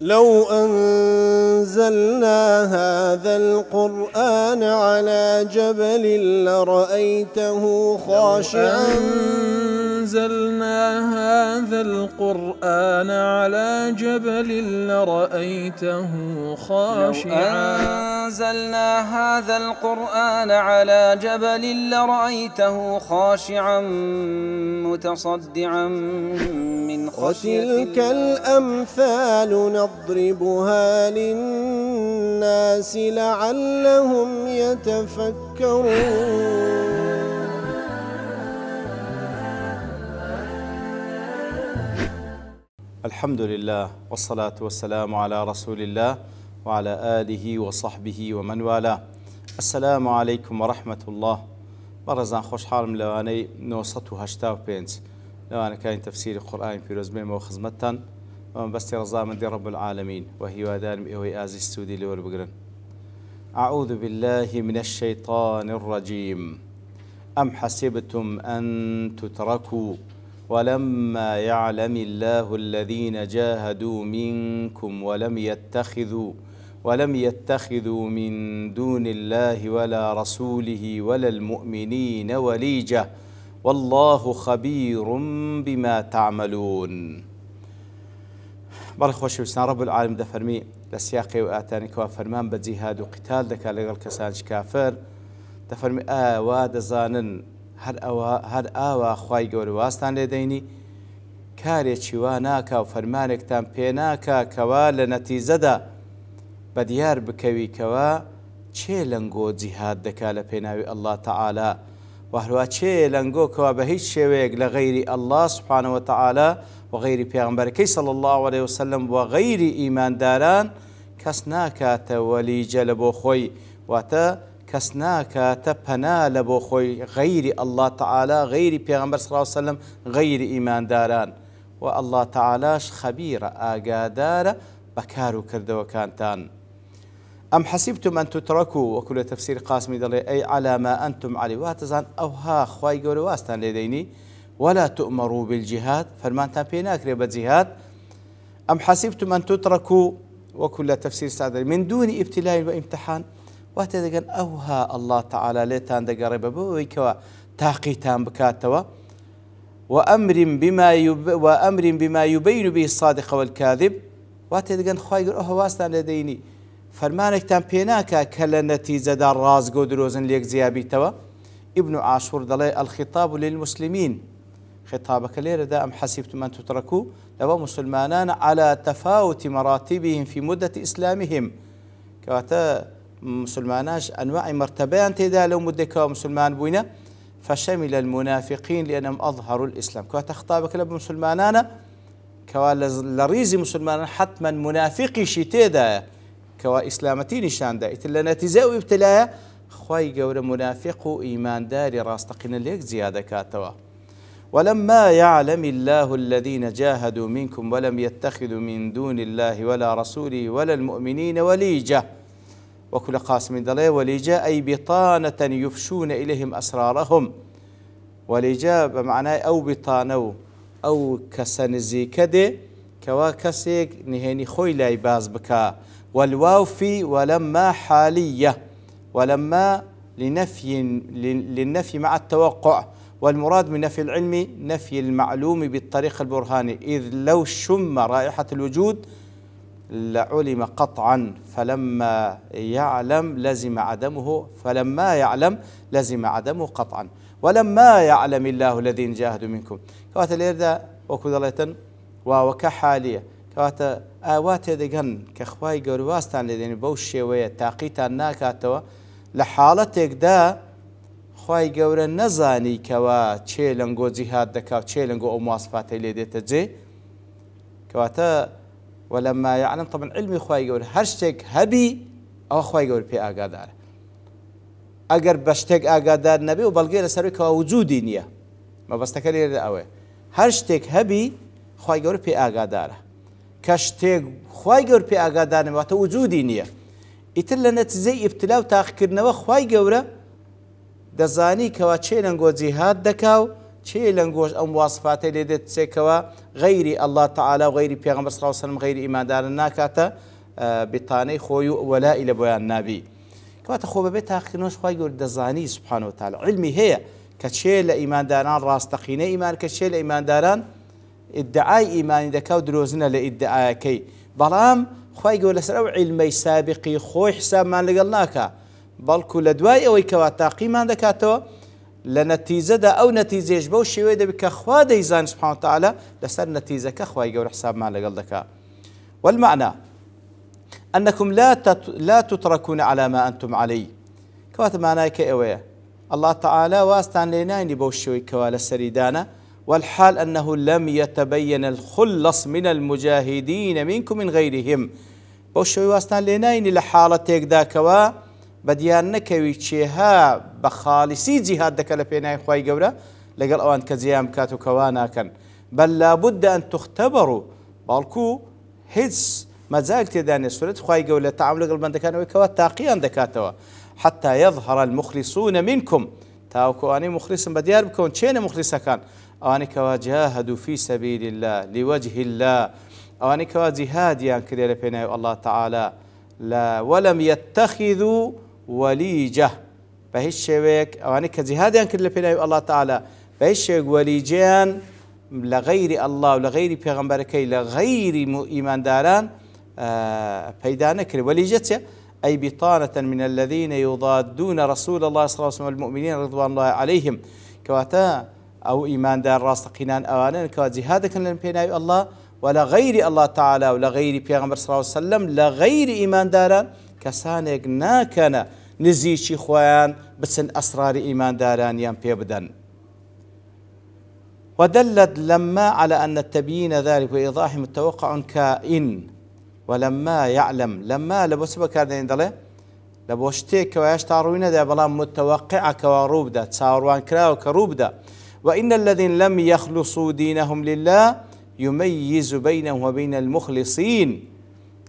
لو أنزلنا هذا القرآن على جبل لرأيته خاشعا أنزلنا هذا القرآن على جبل لرأيته خاشعا أنزلنا هذا القرآن على جبل لرأيته خاشعا متصدعا من خشية الله. وتلك الأمثال نضربها للناس لعلهم يتفكرون. الحمد لله والصلاة والسلام على رسول الله وعلى آله وصحبه ومن والاه. السلام عليكم ورحمة الله. برزان خوش حالم لواني 985 لواني كاين تفسير القرآن في رزمين وخزمتان ومن بس رضا من دي رب العالمين وهي وادان بإوي آزي السودي لور بقرن. أعوذ بالله من الشيطان الرجيم. أم حسبتم أن تتركوا ولما يعلم الله الذين جاهدوا منكم ولم يتخذوا من دون الله ولا رسوله ولا المؤمنين وليجة والله خبير بما تعملون. بارك خوش وسنا رب العالم ده فرمي لسياقي وآتاني كوا فرمان بجهاد وقتال دكا لغل كسانش كافر ده فرمي واد زانن هر ئاوا خوای گەورە واستان لێ دەینی کارێکی وا ناکا و فەرمانێکتان پێ ناکا کەوا لە نەتیجەدا بەدیار بکەویکەوە چێ لەنگۆ جیهاد دەکا لە پێناوی ئەڵڵا تەعالا و هەروە چێ لەنگۆکەوە بە هیچ شێوەیەک لە غەیری ئەڵڵا سوبحانەوە تەعالا و غەیری پێغەمبەرەکەی صلی الله عليه وسلم و غەیری ئیمانداران کەس ناکاتە وەلیجە لە بۆ خۆی واتە کەس ناکاتە پەنا لە بۆ خۆی غەیری ئەڵڵا تەعالا غەیری پێغەمبەر صلی الله عليه وسلم غەیری ئیمانداران و ئەڵڵا تەعالاش خەبیرە ئاگادارە بەکار و کردەوەکانتان. ئەم حەسیبتم ئەن تترەکوا وەکو لە تەفسیری قاسمی دەڵێ ئەی عەلا ما ئەنتم عەلەیهی واتەزان ئەوها خوای گەورە واستان لێ دەینی ولا تؤمروا بالجهاد فەرمانتان پێ ناکرێ بە جیهاد. ئەم حەسیبتم ئەن تترەکوا وەکو لە تەفسیر سادە من دونی ئیبتیلای وئیمتحان واتە دەگەن ئەوها ئەڵڵا تەعالا لێتان دەگەڕێ بە بەوەی کەوە تاقیتان بکاتەوە وأمر بما يبين به الصادق والكاذب واتە دەگەن خوای گەورە ئەوها واستان لێ دەینی فەرمانێکتان پێ ناکا کە لە نەتیجەدا ڕازگۆ و درۆزن لێک زیابیتەوە. ئیبن عاشور دەڵێ الخطاب للمسلمين خطابەکە لێرەدا ئەم حەسیبتم ئەن تترەکوا لەوە مسلمانان على تفاوت مراتبهم في مدة إسلامهم کەواتە مسلماناش أنواع مرتبان تيدا لو مدكوا مسلمان بوينة فشمل المنافقين لأنهم أظهروا الإسلام كوا تخطابك لب مسلمانانا كوا لريزي مسلمان حتما منافقي شتيدا كوا إسلامتي نشان دا إتلا نتيزاو ابتلايا خواي قول منافق إيمان داري راستقين ليك زيادة كاتوا. ولما يعلم الله الذين جاهدوا منكم ولم يتخذوا من دون الله ولا رسوله ولا المؤمنين وليجة وكل قاسم دلي وليجا أي بطانة يفشون إليهم أسرارهم وليجا بمعنى أو بطانو أو كسنزي كده كوا كسيك نهيني خوي لاي باز بكا والواو في ولما حالية ولما للنفي مع التوقع والمراد من نفي العلم نفي المعلوم بالطريق البرهاني إذ لو شم رائحة الوجود لعلم قطعا فلما يعلم لزم عدمه قطعا ولما يعلم الله الذين جاهدوا منكم كواتا ليردا وكذلة وكحالية كواتا آوات دقن كخواي قرواستان لدين بوش شوية تاقيتان ناكاتوا لحالتك دا خواي قورا نزاني كوا تشيلنغو جهاد دكا تشيلنغو أو مواصفاتي لديتا جي كواتا ولما يعلم طبعا علمي خواي قول هرشتك هبي أو خواي قول في آقادار أقر بشتك آقادار نبي وبلغي لسروي كوجودي نية ما بستكالي رأوي هرشتك هبي خواي قول في آقادار كشتك خواي قول في آقادار نبي وجودي نية إتلا نتزي ابتلاو تاخكرنا وخواي قول دزاني كوا تشيلنغو جهاد دكاو چێ لەنگۆش ئەم واسفاتەی لێ دەچێکەوە غەیری ئەڵڵا تەعالا و غەیری پێغەمبەر صلی الله علیه وسلم غەیری ئیمانداران ناکاتە بتانەی خۆی و وەلای لە بۆیان نابی. کەواتە خۆ بەبێ تاقیکردنەوەش خوای گەورە دەزانی سوبحانەهو وتەعالا علمی هەیە کە چێ لە ئیمانداران ڕاستەقینەی ئیمان کە چێ لە ئیمانداران ئیدعای ئیمانی دەکا و درۆزنە لە ئیدعایەکەی. بەڵام خوای گەورە لەسەر ئەو عیلمەی سابقی خۆی حسابمان لەگەڵ ناکا، بەڵکو لە دوای ئەوەی کەوا تاقیمان دەکاتەوە لە نەتیجەدا ئەو نەتیجەش بەو شێوەیە دەبێت کە خوا دەیزانێت سوبحانەهو وتەعالا لەسەر نەتیجەکە خوای گەورە حسابمان لەگەڵ دەکا. والمعنى أنكم لا تتركون على ما أنتم عليه. كوات معناه كأويه الله تعالى واستان لينايني بوشوي كوالا سريدانا، والحال أنه لم يتبين الخلص من المجاهدين منكم من غيرهم. بوشوي واستان لينايني لحالتك داكوا بديان نكوي تشيها بخالصي جهاد دك لبيناي خواي قورا لقال أوان كزيام كاتو كوانا كان، بل لابد أن تختبروا بالكو هيتس مازال تداني سورة خواي قولا تعامل قلبان دكان ويكوا تاقيان دكاتوا حتى يظهر المخلصون منكم. تاوكو أني مخلص بديار بكون شين مخلصا كان أواني كوا جاهدوا في سبيل الله لوجه الله، أواني كوا جهاد ينكر لبيناي الله تعالى لا ولم يتخذوا وليجة بهش شويك أواني كجهاد ينكر لبيناي الله تعالى بهش شويك وليجان لغير الله ولغير پیغمبركي لغير إيمان داران پیدا نکرد. وليجته أي بطانة من الذين يضادون رسول الله صلى الله عليه وسلم والمؤمنين رضوان الله عليهم. كواتا أو إيمان دار راستقينان أوانا كوا جهادك لن بيناي الله ولا غير الله تعالى ولا غير پیغمبر صلى الله عليه وسلم لغير إيمان داران كسانك ناكنا نزيشي خوان بسن أسرار إيمان داران يان بيبدن. ودلت لما على أن التبيين ذلك وإيضاح متوقع كائن، ولما يعلم لما لبسبة كاردين دله لبوشتيك ويشتاروين ده بلا متوقع كواروب ده تساروان كراو كروب ده. وإن الذين لم يخلصوا دينهم لله يميز بينهم وبين المخلصين.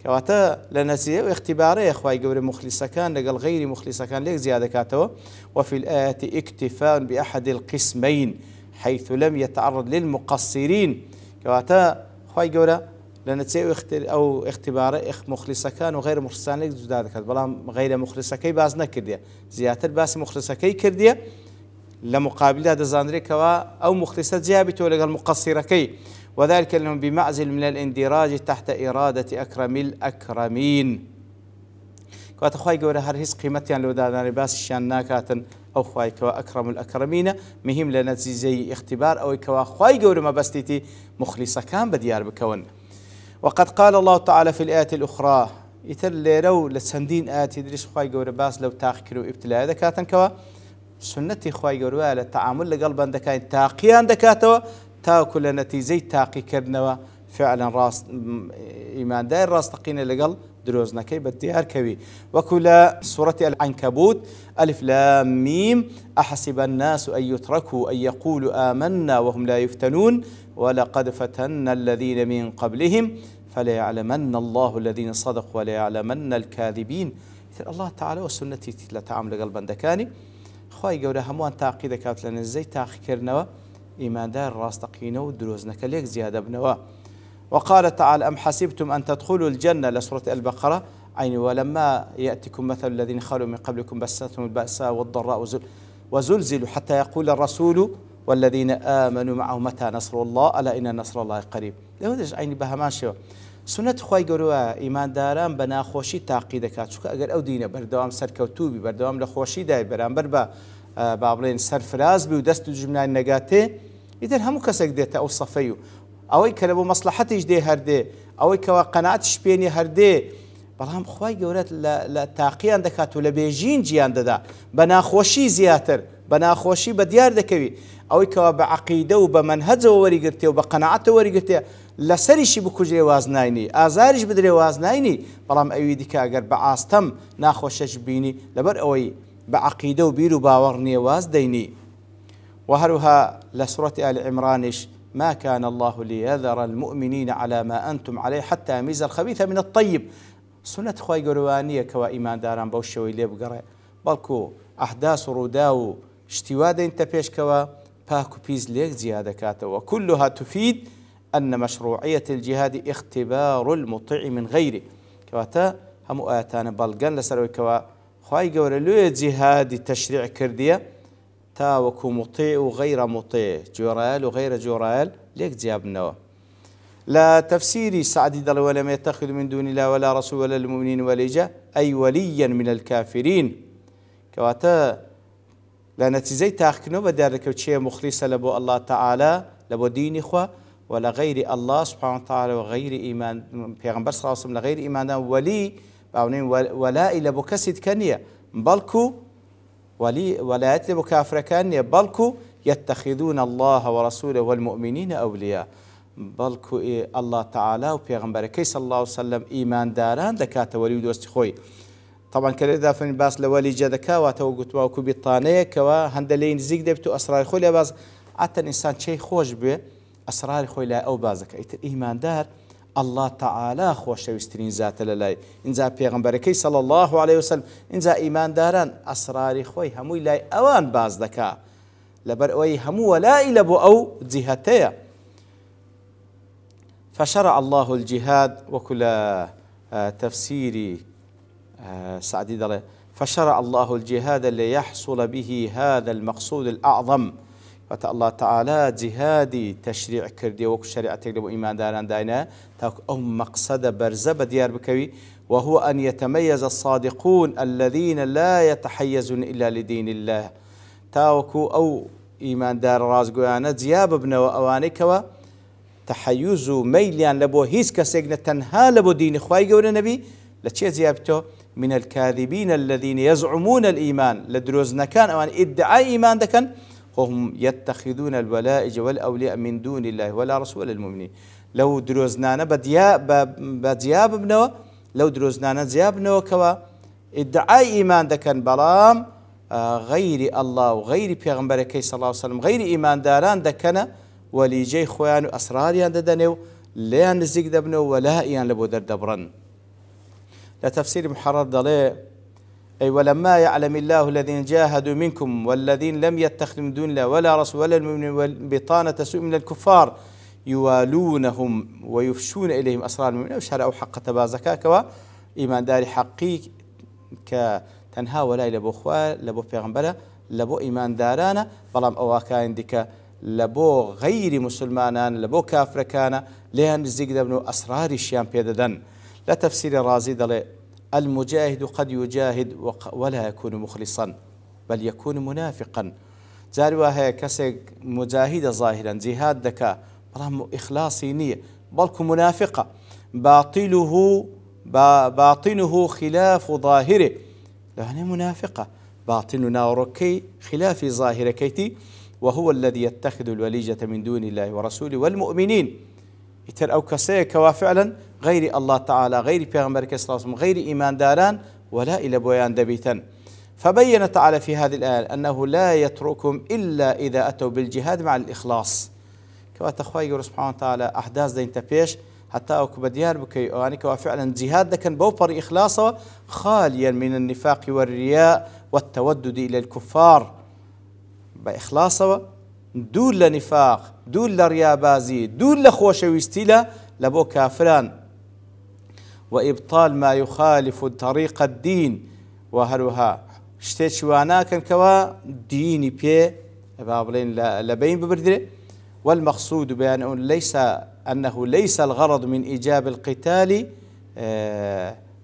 كواتا لنسيه واختباره إخوائي قبل مخلصة كان لقل غير مخلصة كان ليك زيادة كاتو. وفي الآية اكتفاء بأحد القسمين حيث لم يتعرض للمقصرين. كواتا إخوائي قبل لنتسيء أو اختباره مخلصة كان وغير مخلصة لك زيادة كات بلا غير مخلصة كي باز نكردية زيادة باس مخلصة كي كردية لمقابل هذا زاندري كوا أو مخلصة جابته لقى المقصرة كي، وذلك لهم بمعزل من الاندراج تحت إرادة أكرم الأكرمين. كوات أخوي قولة هرهز قيمتي لو داداني باس الشان ناكاتن أو أخوي كوا أكرم الأكرمين مهم لنا زي اختبار أو كوا أخوي قولة ما بستيتي مخلصة كان بديار بكون. وقد قال الله تعالى في الآية الأخرى يتر لو لسندين آيات يدرس أخوي قولة باس لو تاخكروا ابتلاء دكاتن كوا سنتي أخوي قولة التعامل لقلبا دكاين تاقيان دكاتوا تاكل نتيجة تاقي كرنوا فعلا راس إيمان داير راس تقين لقل دروزنا كي بالديار كوي. وكل سورة العنكبوت ألف لام ميم أحسب الناس أن يتركوا أن يقولوا آمنا وهم لا يفتنون ولقد فتنا الذين من قبلهم فليعلمن الله الذين صدقوا وليعلمن الكاذبين. الله تعالى وسنتي لتعامل قلبا دكاني خواهي قولها هموان تاقي دكات لنا ازاي تاقي كرنوا إيمان دار راستقينه ودروزنا كليك زيادة بنوا. وقال تعالى أم حسبتم أن تدخلوا الجنة لسورة البقرة عين ولما يأتكم مثل الذين خلوا من قبلكم بستهم البأساء والضراء وزلزلوا حتى يقول الرسول والذين آمنوا معه متى نصر الله ألا إن نصر الله قريب. لهذا عيني بهمان شو سنة خواهي قولوا إيمان داران بنا خوشي تاقي دكات شو أجر أو دينا بردوام سركوتوبي بردوام لخوشي داي بران بربا بابلين سرفراز بي ودستو جمنا النقاتي إذن همو كسك ديتا أو صفيو أوي كلبو مصلحتيش دي هردي أوي كوا قناعتش بيني هردي بلام خواهي قولات لتاقيان دكاتو لبيجين جيان دادا بنا خوشي زياتر بنا خوشي بديار دكوي أوي كوا بعقيدة وبمنهج وريقرتي وبقناعته وريقرتي لسريشي بكجري وازنايني آزاريش بدري وازنايني بلام أيوي ديكا أقر بعاستم ناخوشش بيني لبر أوي بعقيدة وبيرو باورني واز ديني. وهروها لسورة آل عمرانش ما كان الله ليذر المؤمنين على ما أنتم عليه حتى يميز الخبيث من الطيب. سنة خواهي قروانية كوا إيمان داران بوشوي ليه بقرأ بلكو أحداث روداو اشتواد انت بيش كوا باكو بيز ليك زيادة كاتا. وكلها تفيد أن مشروعية الجهاد اختبار المطيع من غيره. كواتا هم آياتان بلغان لسروي كوا خواهي قولي لو جهاد تشريع كردية تاوكو مطيع وغير مطيع، جورال وغير جورال ليك جيابنا. لا تفسيري سعدي دل ولم يتخذ من دون الله ولا رسول ولا المؤمنين وليجا أي وليا من الكافرين. كواتا لا نتيجة تاخكنو بدارك وشيء مخلصة لبو الله تعالى لبو دين إخوة ولا غير الله سبحانه وتعالى وغير إيمان پیغمبر صلى الله عليه وسلم لغير إيمان ولي باونين ولا إلى بكسد كنية بلكو ولي ولايات لبو كافر كنية بلكو يتخذون الله ورسوله والمؤمنين أولياء بلكو الله تعالى وبيغمبر كي صلى الله عليه وسلم إيمان داران دكات ولي ودوست خوي. طبعا كذا فين باس لولي جدكا واتوقت واكو بطانيه كوا هندلين زيك دبتو اسرار خويا باز حتى الانسان شيء خوش به اسرار خويا او بازك ايت الايمان دار الله تعالى خوش ويسترين ذات للاي انزا پیغمبر صلى الله عليه وسلم انزا ايمان داران اسرار خويا همو لاي اوان باز دكا لبر اوي همو ولا لبو او جهتيه. فشرع الله الجهاد وكل تفسيري سعدي دله فشرع الله الجهاد ليحصل به هذا المقصود الأعظم. فتى الله تعالى جهادي تشريع كردي وكو شريعة تقلب إيمان داران داينا تاك أو مقصد برزب ديار بكوي وهو أن يتميز الصادقون الذين لا يتحيزون إلا لدين الله. تاوكو أو إيمان دار رازقوانا جياب ابن وأوانيكوا تحيزو ميليان لبو هيس كسيقنا تنها لبو دين خواهي قول النبي لتشي زيابتو من الكاذبين الذين يزعمون الإيمان لدروزنا كان أو ادعاء إيمان دكان هم يتخذون الولائج والأولياء من دون الله ولا رسول المؤمنين. لو دروزنا بدياب ابنه لو دروزنا زياب ابنه كوا ادعاء إيمان دكان بلام غير الله وغير پیغمبر صلى الله عليه وسلم غير إيمان داران دكنا وليجي خوان أسراريان ددنو ليان نزيق دبنو ولائيان لبو دردبرن. لتفسير محرر ضليل أي ولما يعلم الله الذين جاهدوا منكم والذين لم يتخذوا من دون الله ولا رسول ولا المؤمنين بطانة سوء من الكفار يوالونهم ويفشون إليهم أسرار المؤمنين وشهر أو حق تبازكا كوا إيمان داري حقيق كتنها ولا لبو خواه لبو پیغمبرة لبو إيمان دارانا بلام أواكاين ديكا لبو غير مسلمانان لبو كافر كان ليهن نزيق دبنو أسرار الشيام بيددن. لا تفسير رازي دلي المجاهد قد يجاهد ولا يكون مخلصا بل يكون منافقا. زاروا هي كسك مجاهد ظاهرا جهاد دكا بلام إخلاصي نية بلكو منافقة باطنه خلاف ظاهره. يعني منافقة باطننا وركي خلاف ظاهر كيتي وهو الذي يتخذ الوليجة من دون الله ورسوله والمؤمنين يتر أو كسيك وفعلا غير الله تعالى غير پیغمبر صلى الله عليه وسلم غير إيمان داران ولا إلى بويان دبيتا. فبين تعالى في هذه الآية أنه لا يتركهم إلا إذا أتوا بالجهاد مع الإخلاص. كما تخوي سبحانه وتعالى أحداث دين تبيش حتى أو كبديار بكي وأنا فعلا جهاد كان بوفر إخلاصه خاليا من النفاق والرياء والتودد إلى الكفار بإخلاصه دول لنفاق دول لرياء بازي دول لخوشويستيلا لبو كافران وإبطال ما يخالف طريق الدين وهروها شتشوانا كان كوا ديني بيه بابلين لبين ببردري. والمقصود بأنه ليس الغرض من إيجاب القتال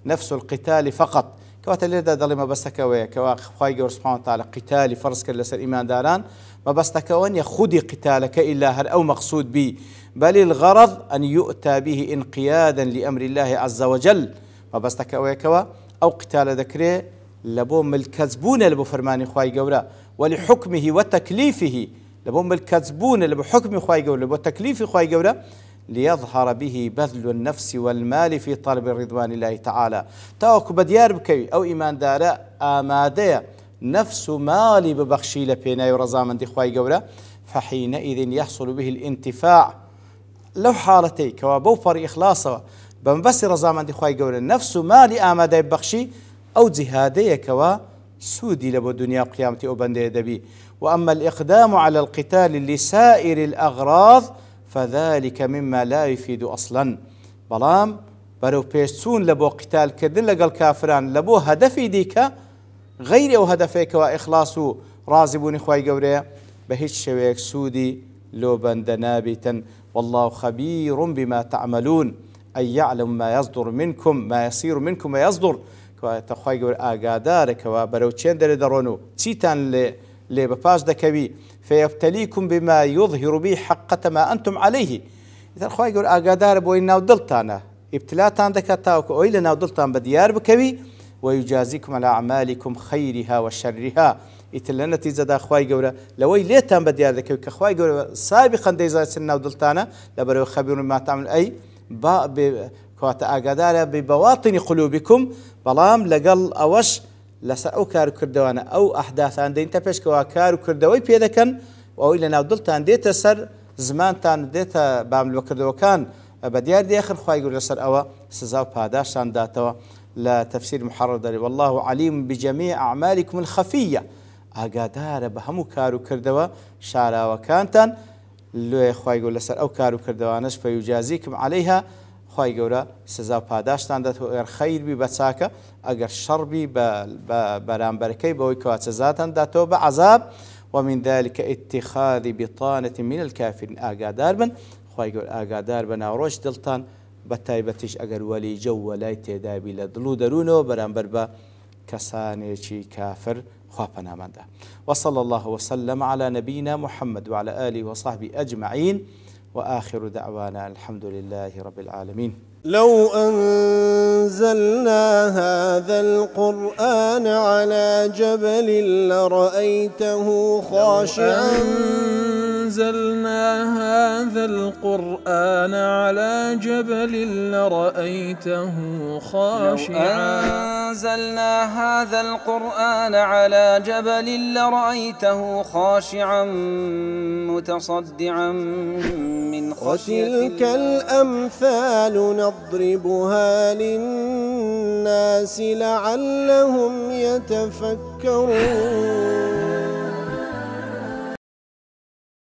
نفس القتال فقط كوا تليدا دلي ما بستكوي كوا خواي سبحانه وتعالى قتالي فرض كل سر إيمان داران ما بستكوان يخدي قتالك إلا هر أو مقصود به بل الغرض أن يؤتى به انقيادا لأمر الله عز وجل. ما بستكوي كوا أو قتال ذكره لبوم الكذبون لبو فرمان خواي جورا ولحكمه وتكليفه لبوم الكذبون لبو حكم خواي جورا لبو تكليف خواي جورا ليظهر به بذل النفس والمال في طلب رضوان الله تعالى. تاوك بديار بكوي أو إيمان دارا آمادية نفس مالي ببخشي لبينا ورزامن دي خواي جورا فحينئذ يحصل به الانتفاع. لو حالتي كوا بوفر إخلاصه بمبس رزامن دي خواي جورا نفس مالي آمادية ببخشي أو جهادية كوا سودي لبو دنيا وقيامتي أو بندي دبي وأما الإقدام على القتال لسائر الأغراض فذلك مما لا يفيد أصلا. بەڵام بەرەو پێشچوون لە بۆ قیتالکردن لەگەڵ کافران لە بۆ هەدەفی دیکە غەیری ئەو هەدەفێکەوە ئیخلاس و ڕازیبوونی خوای گەورەیە بە هیچ شێوەیەک سوودی لۆ بەندە نابیتن. والله خبير بما تعملون أي يعلم ما يصدر منكم ما يصير منكم ويصدر. خوای گەورە ئاگادارێکەوە بەرەو چێن دەرێدەڕۆن و چیتان لێ بەپاش دەکەوی. فيبتليكم بما يظهر به حقة ما أنتم عليه. إذا خوای گەورە ئاگادارە بۆی ناو دڵتانە ئیبتلاتان دەکات تاوکە ئەوی لە ناو دڵتان بەدیار بکەوی. ويجازيكم على أعمالكم خيرها وشرها. ئیتر لە نەتیجەدا خوای گەورە لەوەی لێتان بەدیار دەکەوی کە خوای گەورە سابقاً دەیزانێت ناو دڵتانە لەبەرەوە خەبیر بما تعملون ئەی کەواتە ئاگادارە ببەواطنی قلوبکم. بەڵام لەگەڵ ئەوەش لەسەر ئەو کار و کردەوانە ئەو ئەحداثان دێنتە پێشکەوە کار و کردەوەی پێ دەکەن و ئەوەی لە ناو دڵتان دێتە سەر زمانتان دێتە باملوەکردەوەکان بەدیار دێخن خوای گەورە لەسەر ئەوە سزا و پاداشتان داتەوە. لا تفسير محرر داري والله عليم بجميع أعمالكم الخفية. ئاگادارە بە هەموو کار و کردەوە شاراوەکانتان لێ خوای گەورە لەسەر ئەو کار و کردەوانش فيجازيكم عليها. خوای گەورە سزا و پاداشتان دەت ئەگەر خەیر بی بە چاکە ئەگەر شەڕ بی بە بەرامبەرەکەی بەوەی کەوا سزاتان داتەوە بە عەزاب. ومن ذلك اتخاذ بطانة من الكافرين. ئاگادار بن خوای گەورە ئاگادار بە ناوڕۆژ دڵتان بە تایبەتیش ئەگەر وەلیجە و وەلای تێدابی لە دڵ و دەروونەوە بەرامبەر بە کەسانێکی کافر خوا پەناماندا. وصلى الله وسلم على نبينا محمد وعلى آله وصحبه أجمعين وآخر دعوانا الحمد لله رب العالمين. لو أنزلنا هذا القرآن على جبل لرأيته خاشعا أنزلنا هذا القرآن على جبل لرأيته خاشعا. أنزلنا هذا القرآن على جبل لرأيته خاشعا متصدعا من خشية الله. وتلك الأمثال نضربها للناس لعلهم يتفكرون.